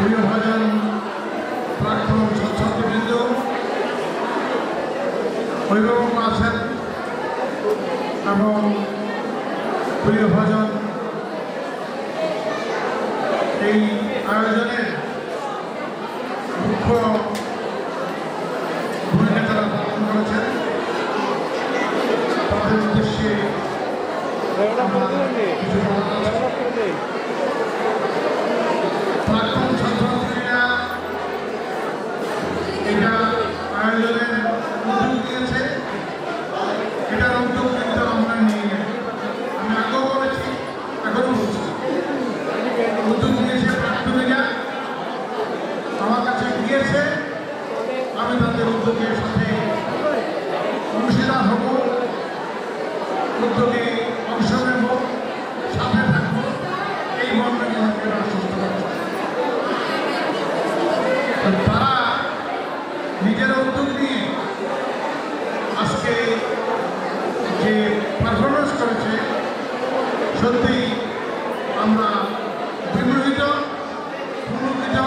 প্রিয়ভাজন প্রাক্তন ছাত্রবৃন্দ, অভিভাবক আছেন এবং প্রিয়ভাজন এই আয়োজনের মুখ্য ভূমিকা যারা পালন করেছেন তাদের উদ্দেশ্যে কিছু প্রাক্তন ছাত্রছাত্রীরা এটা আয়োজনের উদ্যোগ নিয়েছে। এটার উদ্যোগ কিন্তু আমরা নিয়ে আমি আগেও বলেছি, এখনও বলছি, উদ্যোগ নিয়েছে প্রাক্তনীরা, আমার কাছে গিয়েছে। আমি তাদের উদ্যোগের সাথে অংশীদার হব, উদ্যোগে অংশ নেব, সাথে থাকবো, এই মর্মে আমাকে আশ্বস্ত করছে। তারা নিজের উদ্যোগ নিয়ে আজকে যে পারফরমেন্স করেছে, সত্যি আমরা বিমোহিত, পুলকিত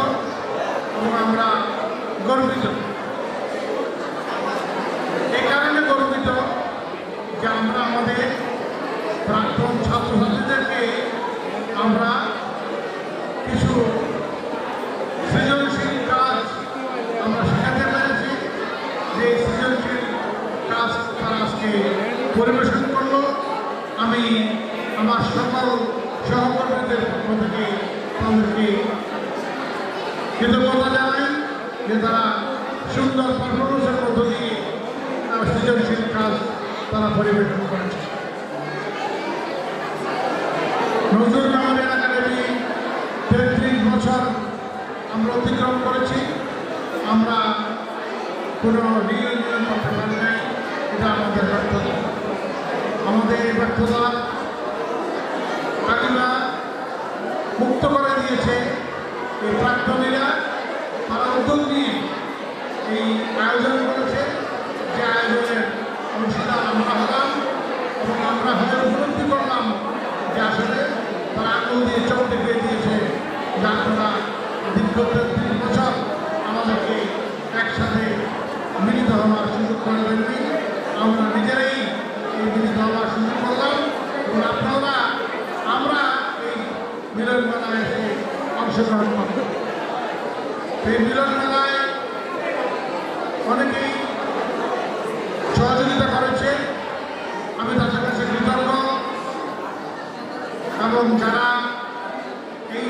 এবং আমরা গর্বিত। এই কারণে গর্বিত যে আমরা আমাদের প্রাক্তন ছাত্রছাত্রীদেরকে আমরা কিছু সৃজনশীল কাজ আমরা শেখাতে পেরেছি। যে সৃজনশীল কাজ তারা আজকে পরিবেশন করলো। আমি আমার সকল সহকর্মীদের পক্ষ থেকে তাদেরকে কৃতজ্ঞতা জানাই যে তারা সুন্দর পারফরমেন্সের মধ্য দিয়ে সৃজনশীল কাজ তারা পরিবেশন করেছে। নজরুল মেমোরিয়াল একাডেমি 33 বছর আমরা অতিক্রম করেছি। আমরা কোনো রিইউনিয়ন করতে পারি নাই, এটা আমাদের ব্যর্থতা। আমাদের এই ব্যর্থতা কাকিমা মুক্ত করে দিয়েছে। এই প্রাক্তনীরা তারা উদ্যোগ নিয়ে এই আয়োজন করেছে, যে আয়োজনের অংশীদার আমরা হলাম এবং আমরা হয়ে উপলব্ধি করলাম যে আসলে তারা আঙুল দিয়ে চোখ দেখিয়ে দিয়েছে যে আপনারা দীর্ঘ 33 বছর আমাদেরকে একসাথে মিলিত হওয়ার সুযোগ করে দেননি। আমরা নিজেরাই এই মিলিত হওয়ার সুযোগ করলাম এবং আপনারা আমরা এই মিলন মেলায় এসে অংশগ্রহণ করব। এই মিলন মেলায় অনেকেই সহযোগিতা করেছে, আমি তাদের কাছে কৃতজ্ঞ। এবং যারা এই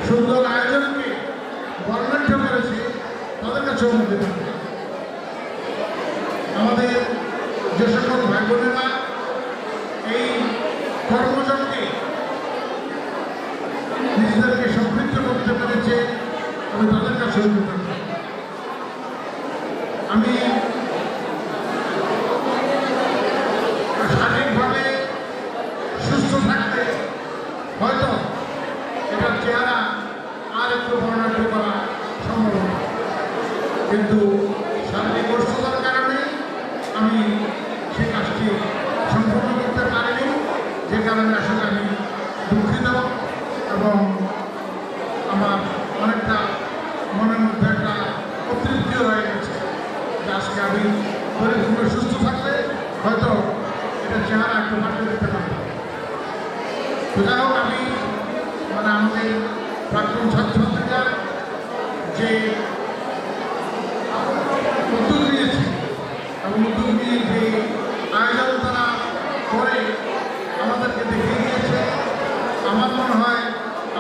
সুন্দর আয়োজনকে বর্ণাঢ্য করেছে তাদের কাছেও কৃতজ্ঞ। আমাদের যে সকল ভাই বোনেরা এই কর্মযজ্ঞে নিজেদেরকে সম্পৃক্ত করতে পেরেছে, আমি তাদের কাছেও কৃতজ্ঞ। আমি শারীরিকভাবে সুস্থ থাকতে হয়তো এটার চেহারা আর একটু বর্ণাঢ্য করা সম্ভব না, কিন্তু শারীরিক অসুস্থতার কারণে আমি সে কাজটি সম্পূর্ণ করতে পারিনি, যে কারণে আসলে আমি দুঃখিত এবং আমার অনেকটা মনের মধ্যে একটা অতৃপ্তি হয়ে গেছে যে আজকে আমি পরিপূর্ণ সুস্থ থাকলে হয়তো এটা চেহারা একটু পাঠিয়ে দিতে পারতাম। তো যাই হোক, আমি আমাদের প্রাক্তন ছাত্রছাত্রীরা যে উদ্যোগ নিয়েছে এবং উদ্যোগ নিয়ে যে আয়োজন তারা করে আমাদেরকে দেখিয়ে দিয়েছে, আমার মনে হয়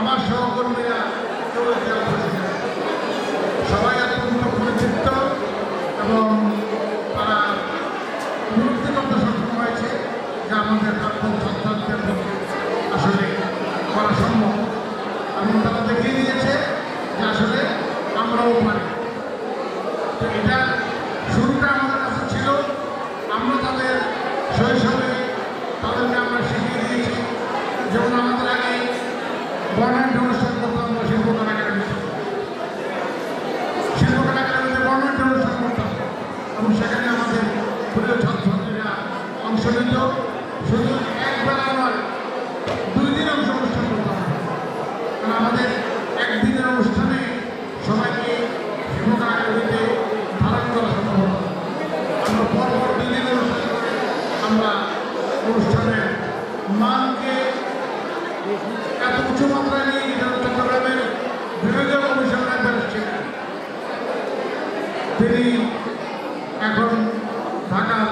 আমার সহকর্মীরা কেউ সবাই অত্যন্ত পরিচিত এবং তারা উপলব্ধি করতে সক্ষম হয়েছে যে আমাদের প্রাক্তন ছাত্রছাত্রীদের পক্ষে আসলে করা সম্ভব এবং তারা দেখিয়ে দিয়েছে যে আসলে আমরাও পারি। তো এটা শুরুটা আমাদের কাছে ছিল, আমরা তাদের শৈশবে তাদেরকে আমরা শিখিয়ে দিয়েছি। যেমন আমাদের আগে বর্ণাঢ্য অনুষ্ঠান করতাম, সবাইকে শিক্ষক আয়োজনীতে ধারণ করা সম্ভব হবে। আমরা পরপর বিভিন্ন অনুষ্ঠান করে আমরা অনুষ্ঠানের মানকে এত উঁচু মাত্রায় নিয়ে গেছেন চট্টগ্রামের বিভাগীয় কমিশনার ছিলেন। তিনি এখন ঢাকার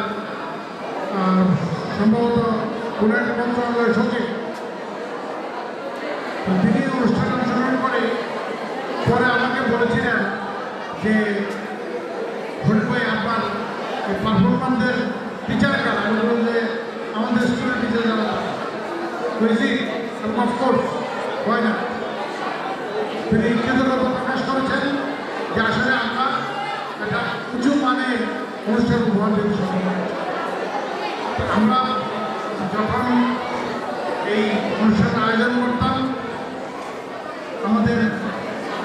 সম্ভবত উন্নয়ন মন্ত্রণালয়ের সচিব। তিনি অনুষ্ঠানে অংশগ্রহণ করে পরে আমাকে বলেছিলেন যে হরিফ ভাই আপনার পারফরমেন্সের টিচার কারা? আমি বললাম যে আমাদের স্কুলের টিচার যারা হয়েছি অফকোর্স হয় না। তিনি কৃতজ্ঞতা প্রকাশ করেছেন যে আসলে আমরা একটা উঁচু মানের অনুষ্ঠান উপহার দিতে সক্ষম হয়েছি। আমরা যখন এই অনুষ্ঠানের আয়োজন করতাম আমাদের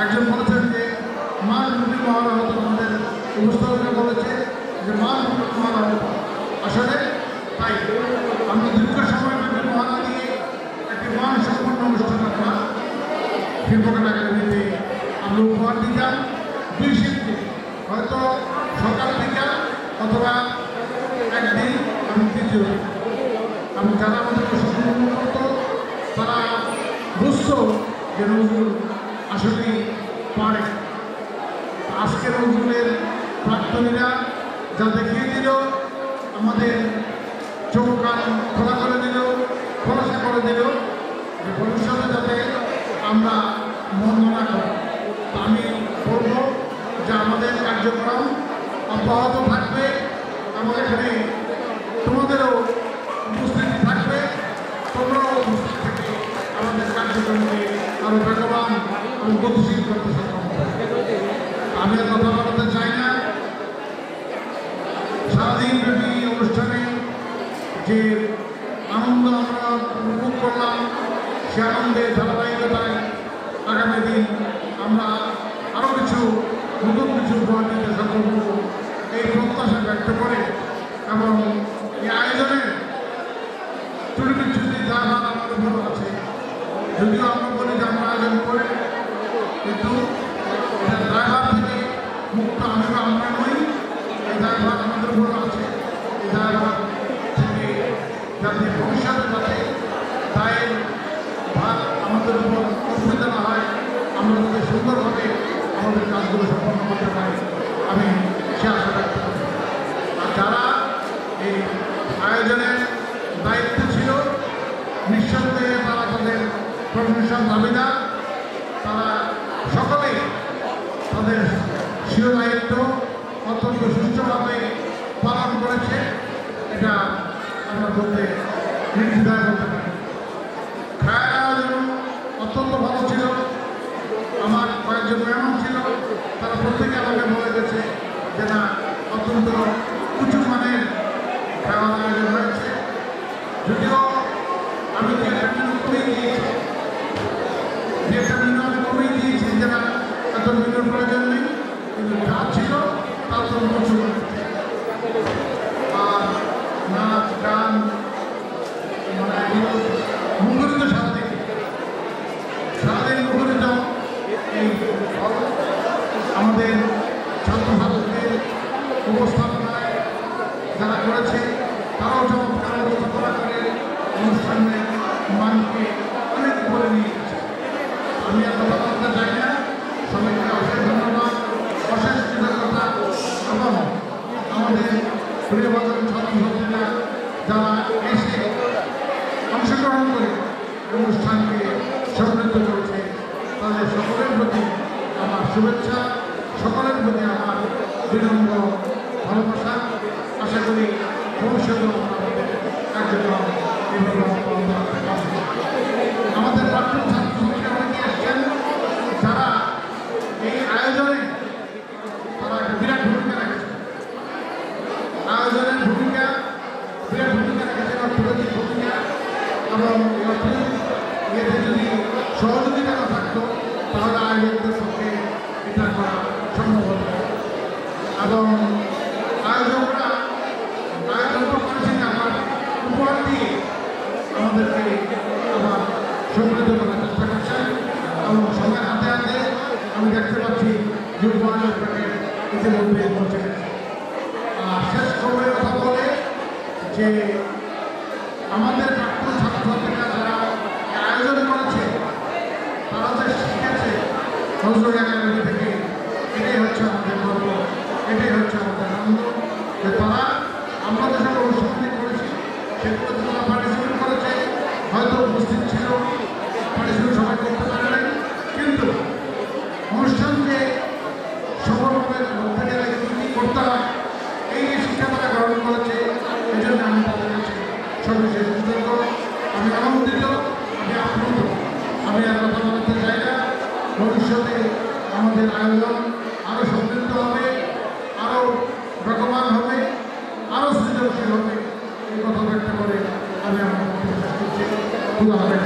একজন বলেছেন যে মান রুটি মহারা হতো, আমাদের উপস্থাপনা বলেছে যে মান রুটি মহারা হতো। আসলে তাই আমরা দীর্ঘ সময় রুটি মহারা দিয়ে একটি মান সম্পন্ন অনুষ্ঠান আমরা শিল্পকলা একাডেমিতে আমরা উপহার দিতাম। দুই শিল্পী হয়তো সকাল বিকাল অথবা একদিন আমি তৃতীয় আমি যারা আমাদেরকে সম্পূর্ণ করতো তারা বুঝত যে নজরুল আসলেই পারে। আজকের নজরুলের প্রাক্তনীরা যা দেখিয়ে দিল, আমাদের চোখ কান খোলা করে দিল, খোলাসা করে দিল যে ভবিষ্যতে যাতে আমরা মন্দ না করি। আমি বলব যে আমাদের কার্যক্রম অব্যাহত থাকবে এবং এখানে তোমাদেরও উপস্থিতি থাকবে, তোমরাও উপস্থিত থেকে আমাদের কার্যক্রমকে আরও বেগবান এবং গতিশীল করতে সক্ষম হবে। আমি আর কথা বলতে চাই না। সারাদিন ব্যাপী অনুষ্ঠানে যে আনন্দ আমরা উপভোগ করলাম সে আনন্দের ধারাবাহিকতায় আগামী দিন আমরা আরও কিছু নতুন কিছু উপহার দিতে সক্ষম হব এই প্রত্যাশা ব্যক্ত করে এবং এই আয়োজনের ত্রুটি বিচ্ছুতি যার আমাদের উপর আছে। যদিও আমরা বলি যে আমরা আয়োজন করি, কিন্তু এটা ড্রাইভার থেকে মুক্ত আমি বা আমরা নই। এই ড্রাইভার আমাদের উপর আছে। এই ড্রাইভার থেকে যাতে ভবিষ্যতে যাতে দায়ের ভাগ আমাদের উপর অসুবিধা না হয়, আমরা যাতে সুন্দরভাবে আমাদের কাজগুলো সম্পন্ন করতে পারি, আমি সে আশা ব্যক্ত করি। আর যারা এই আয়োজনের দায়িত্ব ছিল নিঃসন্দেহে তারা তাদের প্রশংসার দাবিদার। তারা সকলেই তাদের স্বীয় দায়িত্ব অত্যন্ত সুষ্ঠুভাবে পালন করেছে, এটা আমরা বলতে নির্দ্বিধায় বলতে পারি। খায়ের আয়োজন অত্যন্ত ভালো ছিল। আমার কয়েকজন মেহমান ছিল, তারা প্রত্যেকে আমাকে বলে গেছে যে না অত্যন্ত উঁচু মানের খাওয়ার আয়োজন হয়েছে। যদিও আমি যে একটা মেনু কমিয়ে দিয়েছি যে না এত মেনুর প্রয়োজন নেই, কিন্তু যা ছিল তা তো প্রচুর। আর নাচ গান মানে মুখরিত সারাদিন মুখরিত এই আমাদের ছাত্রছাত্রীদের উপস্থাপনায় যারা করেছে তারাও চমৎকার উপস্থাপনা করে অনুষ্ঠানের মানকে অনেক উপরে নিয়ে গেছে। আমি আর কথা বলতে চাই না। সবাইকে অশেষ ধন্যবাদ, অশেষ কৃতজ্ঞতা এবং আমাদের প্রিয়বাদন ছাত্রছাত্রীরা যারা এসে অংশগ্রহণ করে অনুষ্ঠানকে সমৃদ্ধ করেছে তাদের সকলের প্রতি আমার শুভেচ্ছা, সকলের প্রতি আমার বিনম্র ভালোবাসা। আশা করি ভবিষ্যতেও আমাদের কার্যক্রম এভাবে আমাদের প্রাক্তন ছাত্রছাত্রীরা অনেকে এসছেন যারা এই আয়োজনে তারা একটা বিরাট ভূমিকা রেখেছে। আয়োজনের ভূমিকা বিরাট ভূমিকা রেখেছে, অর্থনৈতিক ভূমিকা এবং এতে যদি সহযোগিতা না থাকতো তাহলে আয়োজকদের পক্ষে এটা করা সম্ভব হতো। এবং আয়োজকরা আয়োজন করেছেন আমার উপহার দিয়ে আমাদেরকে আবার সমৃদ্ধ করার চেষ্টা করছে। যুব আয়োজক প্যাকেট ইতিমধ্যে পৌঁছে গেছে। শেষ খবরের কথা বলে যে আমাদের প্রাক্তন ছাত্রছাত্রীরা যারা আয়োজন করেছে তারা যে শিখেছে নজরুল একাডেমি থেকে, এটাই হচ্ছে আমাদের গর্ব, এটাই হচ্ছে আমাদের আনন্দ যে তারা আমরা যে সব অনুষ্ঠানগুলি করেছি সেগুলোতে তারা পার্টিসিপেট করেছে, হয়তো উপস্থিত ছিল, পার্টিসিপেট সবাই করতে পারে নাই, কিন্তু অনুষ্ঠানকে সফলভাবে করতে গেলে কী করতে হয় এই শিক্ষা তারা গ্রহণ করেছে। এই জন্য আমি তাদের কাছে সবিশেষ কৃতজ্ঞ, আমি আনন্দিত, আমি আপ্লুত। আমি আর কথা বলতে চাই না। ভবিষ্যতে আমাদের আয়োজন আরও সমৃদ্ধ হবে, আরও বেগবান হবে, আরও সৃজনশীল হবে, এই কথা ব্যক্ত করে আমি আমার বক্তব্য শেষ করছি। খোদা হাফেজ।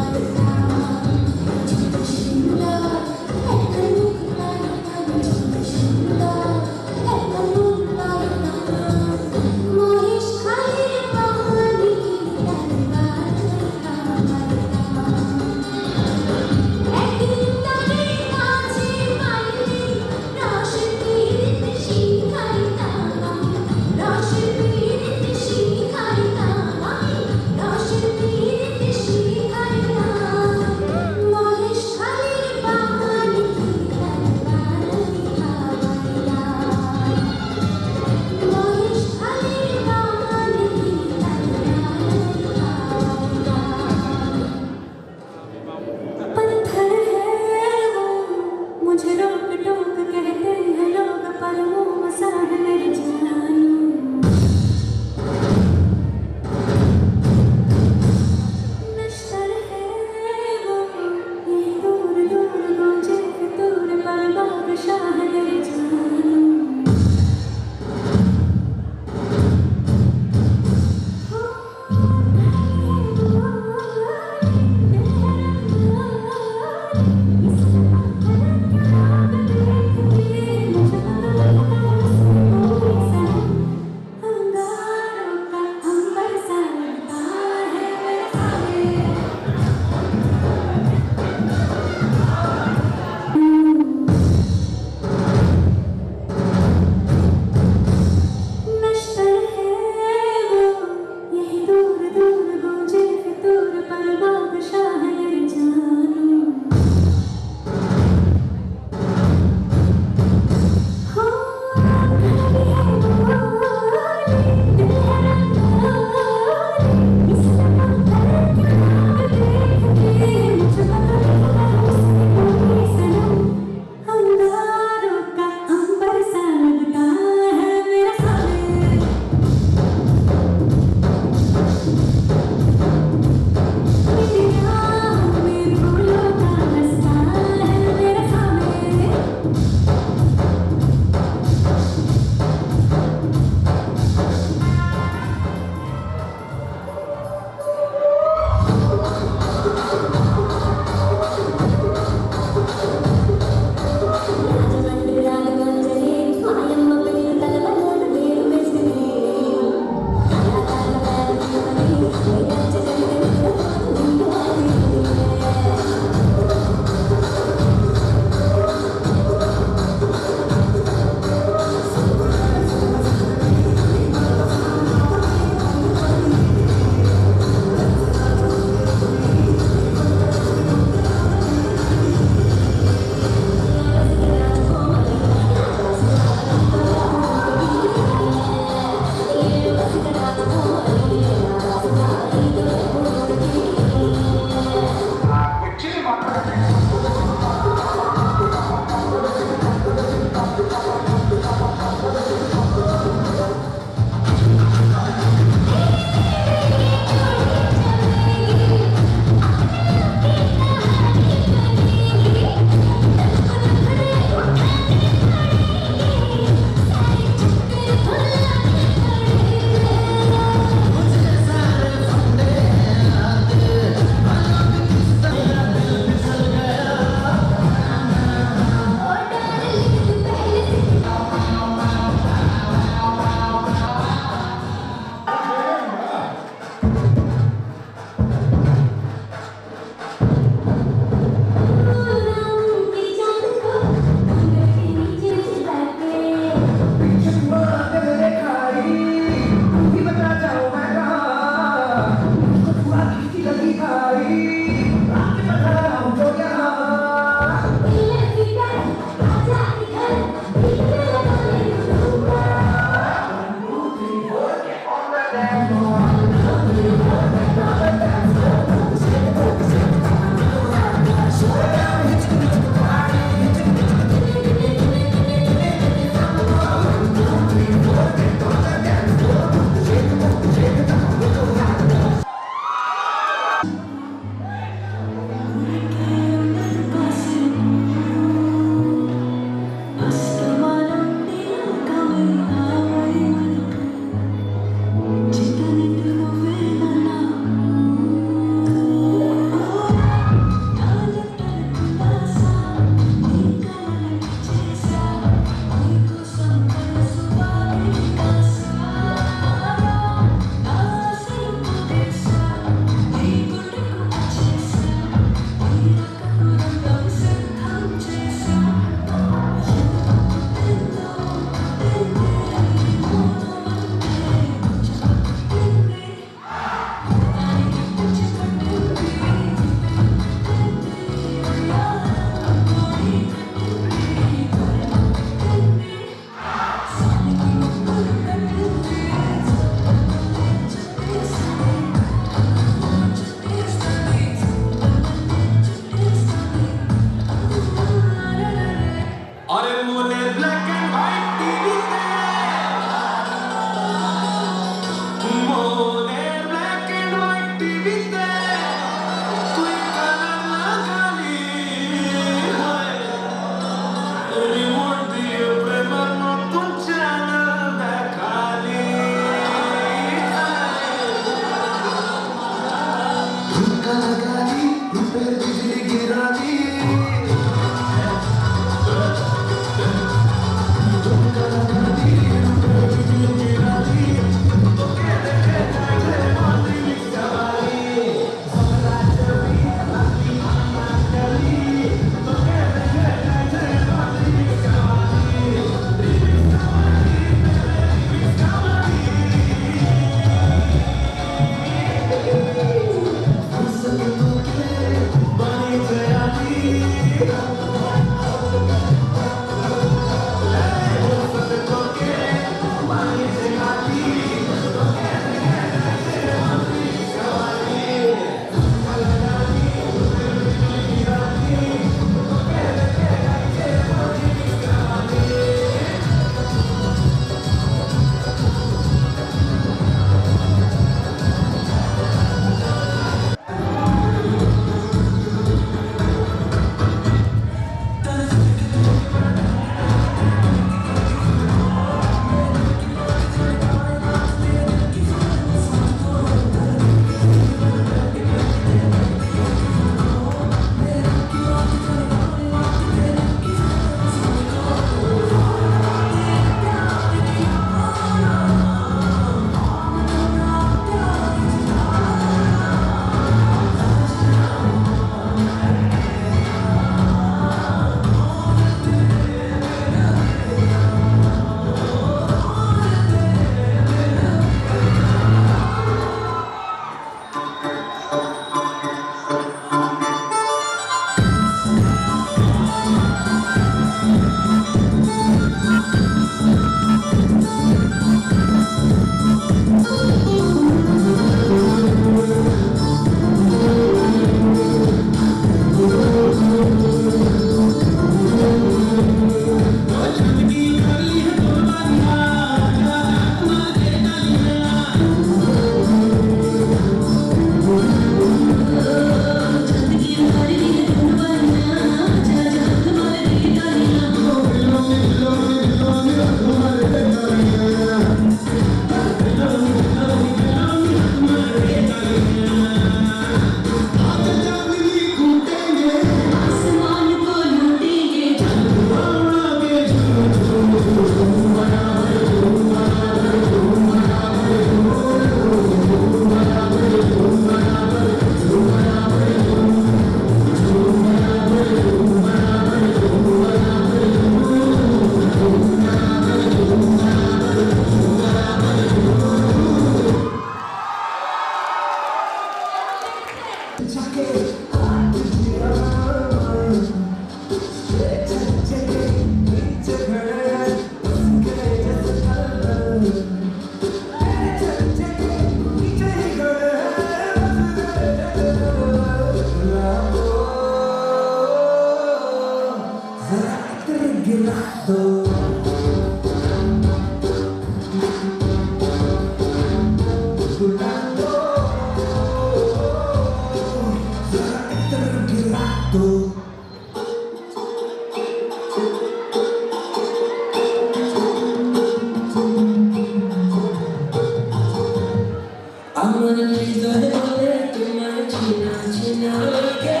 আমার হৃদয়ে বলে তোমায় চিনা চিনা লাগে,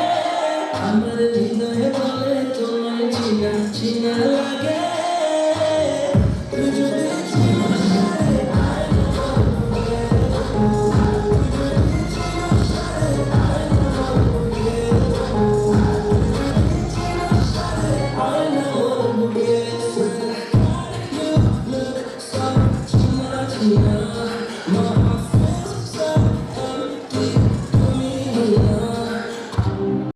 আমার হৃদয়ে বলে তোমায় চিনা চিনা লাগে। তুই যদি